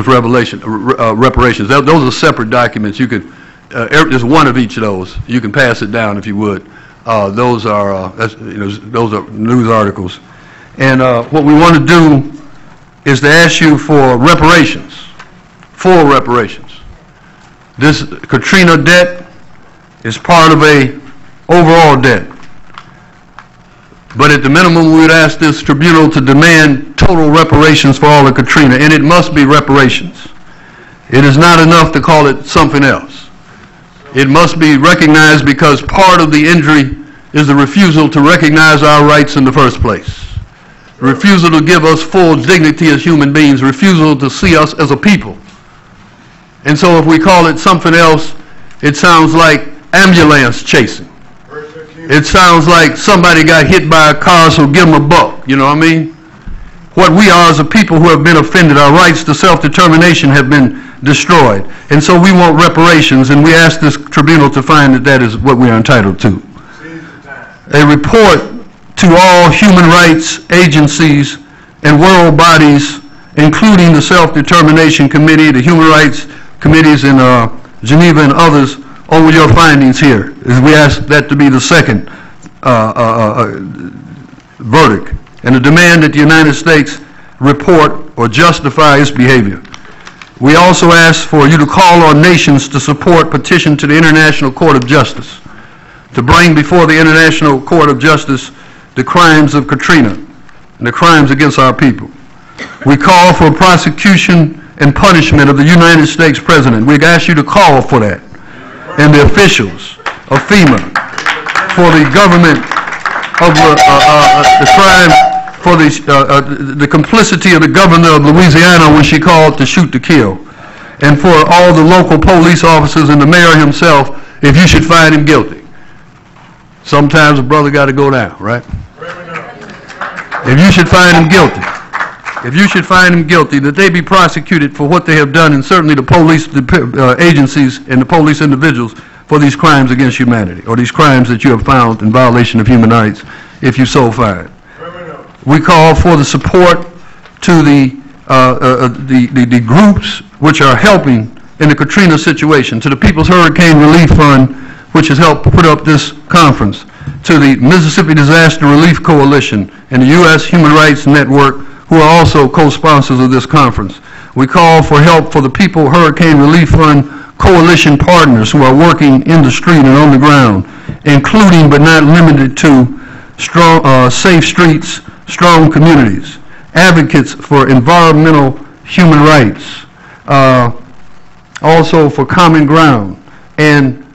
with reparations. Those are separate documents. You could, there's one of each of those. You can pass it down if you would. Those are those are news articles. And what we want to do is to ask you for reparations, full reparations. This Katrina debt is part of a overall debt. But at the minimum, we would ask this tribunal to demand total reparations for all of Katrina, and it must be reparations. It is not enough to call it something else. It must be recognized, because part of the injury is the refusal to recognize our rights in the first place. Refusal to give us full dignity as human beings, refusal to see us as a people. And so if we call it something else, it sounds like ambulance chasing. It sounds like somebody got hit by a car, so give them a buck, you know what I mean? What we are as a people who have been offended, our rights to self-determination have been destroyed. And so we want reparations, and we ask this tribunal to find that that is what we are entitled to. A report to all human rights agencies and world bodies, including the Self-Determination Committee, the Human Rights Committees in Geneva and others, over your findings here. We ask that to be the second verdict, and a demand that the United States report or justify its behavior. We also ask for you to call on nations to support petition to the International Court of Justice to bring before the International Court of Justice the crimes of Katrina and the crimes against our people. We call for prosecution and punishment of the United States President. We ask you to call for that, and the officials of FEMA, for the government of the crime, for the complicity of the governor of Louisiana when she called to shoot to kill, and for all the local police officers and the mayor himself, if you should find him guilty. Sometimes a brother got to go down, right? If you should find him guilty, that they be prosecuted for what they have done, and certainly the police agencies and the police individuals for these crimes against humanity, or these crimes that you have found in violation of human rights, if you so find. We call for the support to the groups which are helping in the Katrina situation, to the People's Hurricane Relief Fund, which has helped put up this conference, to the Mississippi Disaster Relief Coalition and the U.S. Human Rights Network, who are also co-sponsors of this conference. We call for help for the People Hurricane Relief Fund coalition partners who are working in the street and on the ground, including but not limited to strong, safe streets, strong communities, advocates for environmental human rights, also for common ground and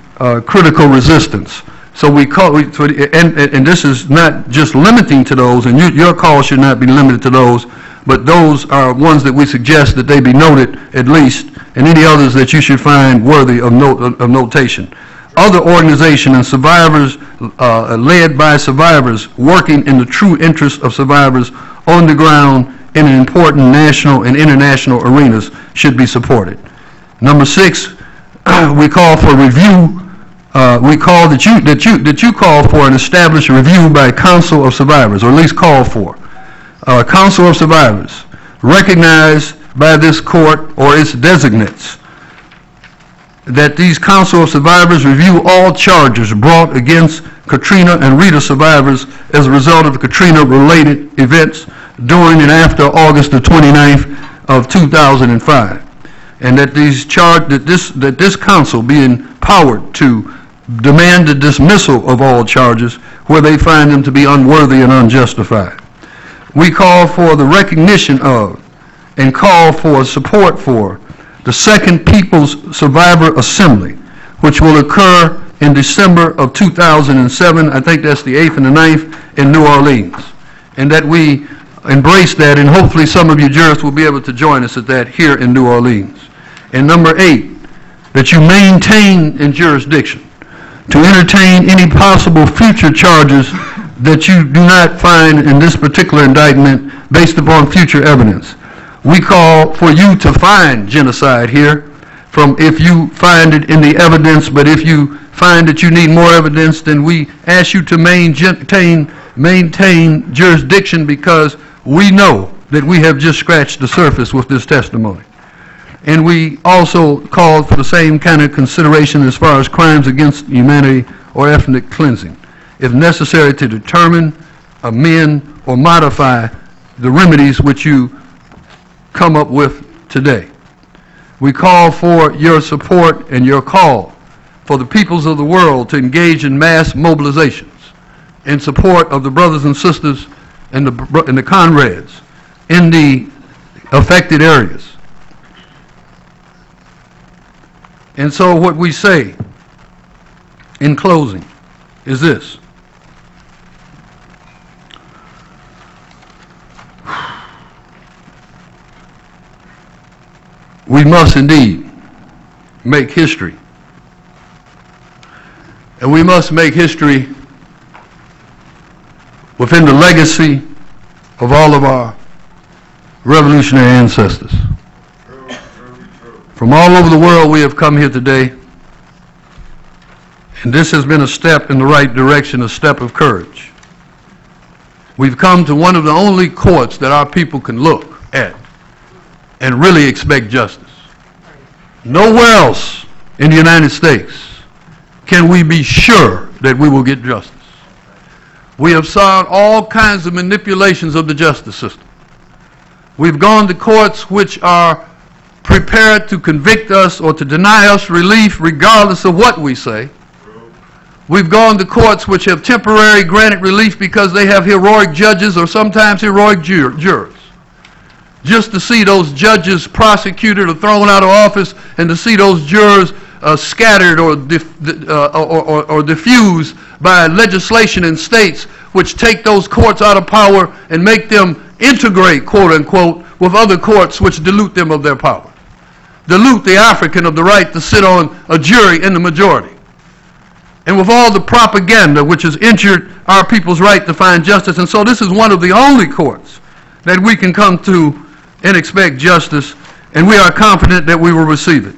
critical resistance. So we call, and this is not just limiting to those, and your call should not be limited to those, but those are ones that we suggest that they be noted at least, and any others that you should find worthy of notation. Other organizations and survivors, led by survivors, working in the true interest of survivors on the ground in important national and international arenas should be supported. Number 6, we call for review. We call that you call for and establish a review by Council of Survivors, or at least call for. Council of Survivors, recognized by this court or its designates, that these Council of Survivors review all charges brought against Katrina and Rita survivors as a result of Katrina-related events during and after August the 29th of 2005, and that this council be empowered to demand the dismissal of all charges where they find them to be unworthy and unjustified. We call for the recognition of and call for support for the Second People's Survivor Assembly, which will occur in December of 2007. I think that's the 8th and the 9th in New Orleans. And that we embrace that, and hopefully some of you jurists will be able to join us at that here in New Orleans. And number 8, that you maintain in jurisdiction to entertain any possible future charges that you do not find in this particular indictment based upon future evidence. We call for you to find genocide here, from if you find it in the evidence, but if you find that you need more evidence, then we ask you to maintain jurisdiction, because we know that we have just scratched the surface with this testimony. And we also called for the same kind of consideration as far as crimes against humanity or ethnic cleansing, if necessary to determine, amend, or modify the remedies which you come up with today. We call for your support and your call for the peoples of the world to engage in mass mobilizations in support of the brothers and sisters and the comrades in the affected areas. And so what we say in closing is this. We must indeed make history. And we must make history within the legacy of all of our revolutionary ancestors. From all over the world we have come here today, and this has been a step in the right direction, a step of courage. We've come to one of the only courts that our people can look at and really expect justice. Nowhere else in the United States can we be sure that we will get justice. We have saw all kinds of manipulations of the justice system. We've gone to courts which are prepared to convict us or to deny us relief regardless of what we say. We've gone to courts which have temporarily granted relief because they have heroic judges or sometimes heroic jurors. Just to see those judges prosecuted or thrown out of office and to see those jurors scattered or diffused by legislation in states which take those courts out of power and make them integrate, quote unquote, with other courts which dilute them of their power. Dilute the African of the right to sit on a jury in the majority. And with all the propaganda which has injured our people's right to find justice. And so this is one of the only courts that we can come to and expect justice, and we are confident that we will receive it.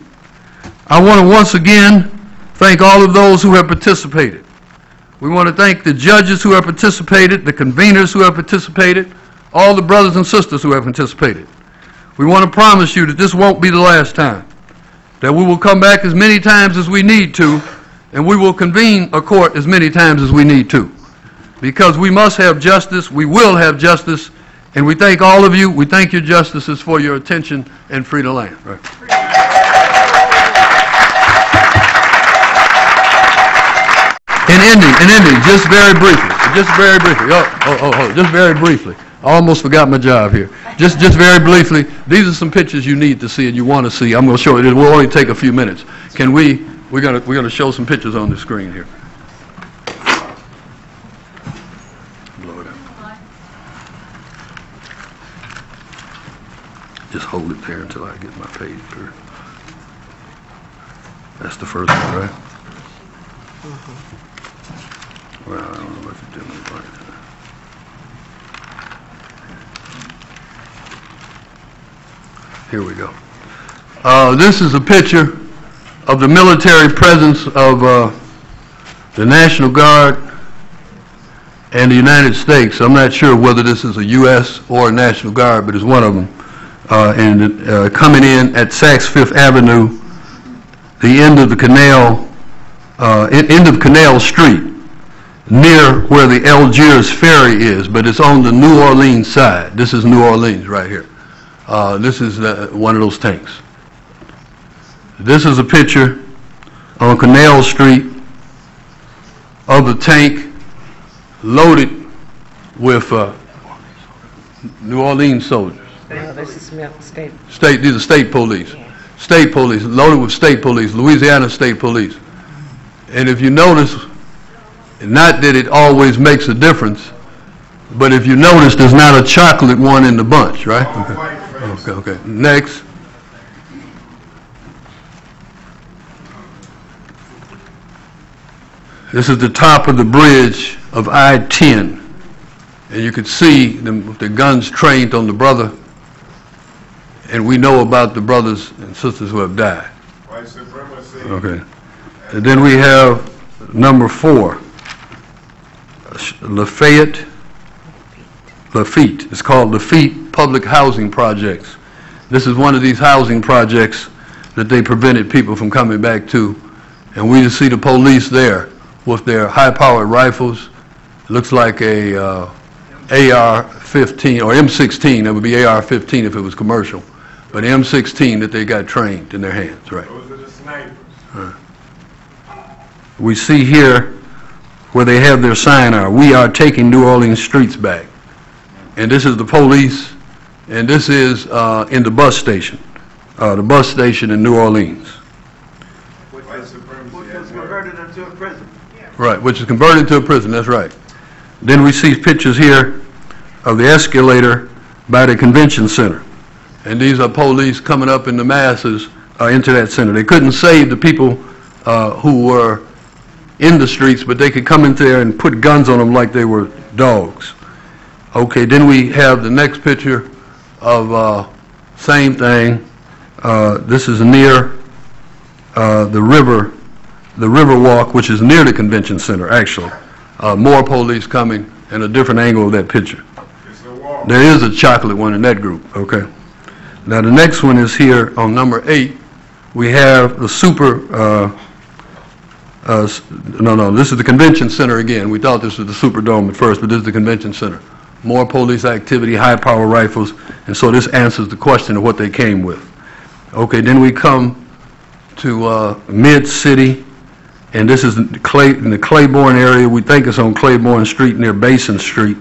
I want to once again thank all of those who have participated. We want to thank the judges who have participated, the conveners who have participated, all the brothers and sisters who have participated. We want to promise you that this won't be the last time, that we will come back as many times as we need to, and we will convene a court as many times as we need to. Because we must have justice, we will have justice, and we thank all of you, we thank your justices for your attention, and free the land. Right. In ending, just very briefly, just very briefly, I almost forgot my job here. Just very briefly, these are some pictures you need to see and you want to see. I'm going to show it. It will only take a few minutes. Can we're going to show some pictures on the screen here. Blow it up. Just hold it there until I get my page through. That's the first one, right? Well, I don't know what to do with it. Here we go. This is a picture of the military presence of the National Guard and the United States. I'm not sure whether this is a U.S. or a National Guard, but it's one of them. Coming in at Saks Fifth Avenue, the end of the canal, end of Canal Street, near where the Algiers ferry is, but it's on the New Orleans side. This is New Orleans right here. This is one of those tanks. This is a picture on Canal Street of the tank loaded with New Orleans soldiers. No, this is state. These are state police. Yeah. State police, loaded with state police, Louisiana State Police. And if you notice, not that it always makes a difference, but if you notice, there's not a chocolate one in the bunch, right? Okay. Next. This is the top of the bridge of I-10. And you can see the guns trained on the brother. And we know about the brothers and sisters who have died. White supremacy. Okay. And then we have number 4. Lafitte. It's called Lafitte Public Housing Projects. This is one of these housing projects that they prevented people from coming back to. And we just see the police there with their high-powered rifles. It looks like a AR-15 or M16. That would be AR-15 if it was commercial. But M16 that they got trained in their hands, right? Those are the snipers. We see here where they have their sign out, "We are taking New Orleans streets back." And this is the police, and this is in the bus station in New Orleans. Which was converted into a prison. Right, which is converted into a prison, that's right. Then we see pictures here of the escalator by the convention center. And these are police coming up in the masses into that center. They couldn't save the people who were in the streets, but they could come in there and put guns on them like they were dogs. Okay, then we have the next picture of same thing. This is near the river walk, which is near the convention center, actually. More police coming, and a different angle of that picture. There is a chocolate one in that group, okay. Now the next one is here on number 8. We have the this is the convention center again. We thought this was the Superdome at first, but this is the convention center. More police activity, high-power rifles, and so this answers the question of what they came with. Okay, then we come to Mid-City, and this is in the Claiborne area. We think it's on Claiborne Street near Basin Street,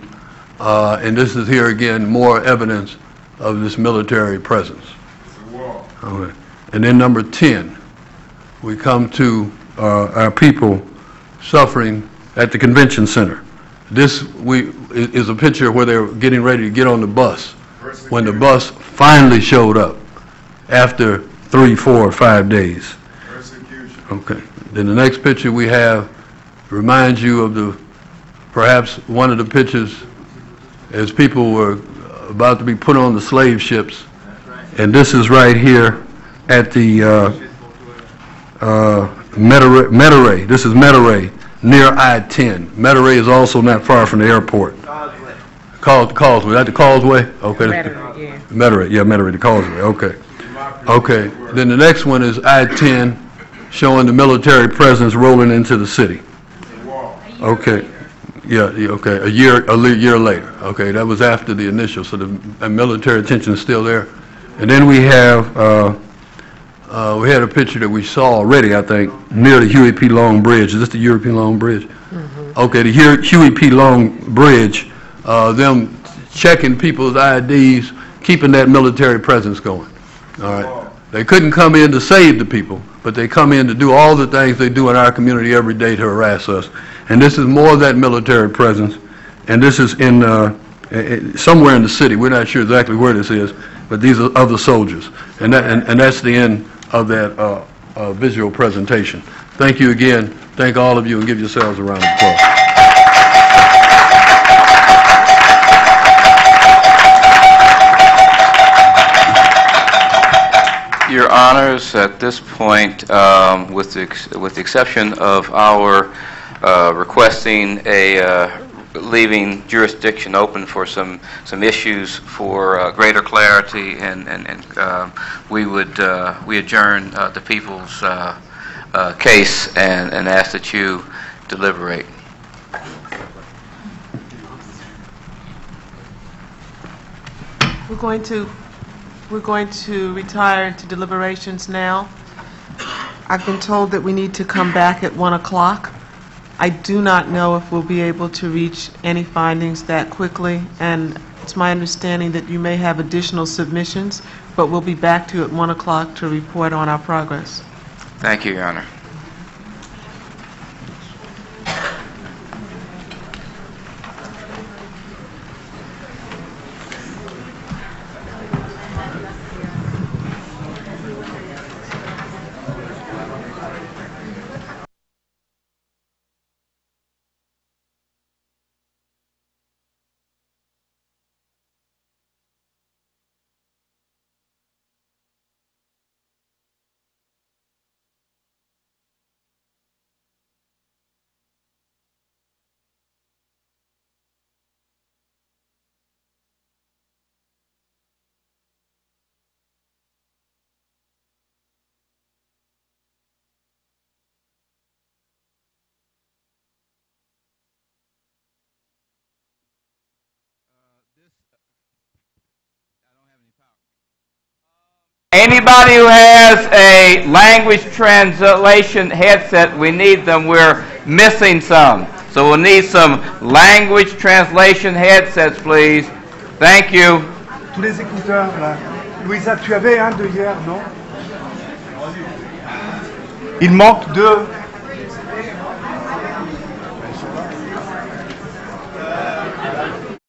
and this is here again more evidence of this military presence. Okay. And then number 10, we come to our people suffering at the convention center. This is a picture where they're getting ready to get on the bus when the bus finally showed up after 3, 4, or 5 days. Okay. Then the next picture we have reminds you of perhaps one of the pictures as people were about to be put on the slave ships. And this is right here at the Metairie. This is Metairie, near I-10. Metairie is also not far from the airport. Causeway. Is that the Causeway? Okay. Metairie, the Causeway. Okay. Okay. Then the next one is I-10, showing the military presence rolling into the city. Okay. Yeah. Okay. A year later. Okay. That was after the initial, so the military attention is still there. And then we have we had a picture that we saw already, I think, near the Huey P. Long Bridge. Is this the Huey P. Long Bridge? Mm-hmm. Okay, the Huey P. Long Bridge, them checking people's IDs, keeping that military presence going. All right. They couldn't come in to save the people, but they come in to do all the things they do in our community every day to harass us. And this is more of that military presence. And this is in somewhere in the city. We're not sure exactly where this is, but these are other soldiers. And that's the end of that visual presentation. Thank you again. Thank all of you, and give yourselves a round of applause. Your Honors, at this point, with the exception of our requesting leaving jurisdiction open for some issues for greater clarity, and we adjourn the people's case and ask that you deliberate. We're going to retire into deliberations now. I've been told that we need to come back at 1 o'clock. I do not know if we'll be able to reach any findings that quickly, and it's my understanding that you may have additional submissions, but we'll be back to you at 1 o'clock to report on our progress. Thank you, Your Honor. Anybody who has a language translation headset, we need them. We're missing some. So we'll need some language translation headsets, please. Thank you. Tous les écouteurs, là. Louisa, tu avais un de hier, non? Il manque deux.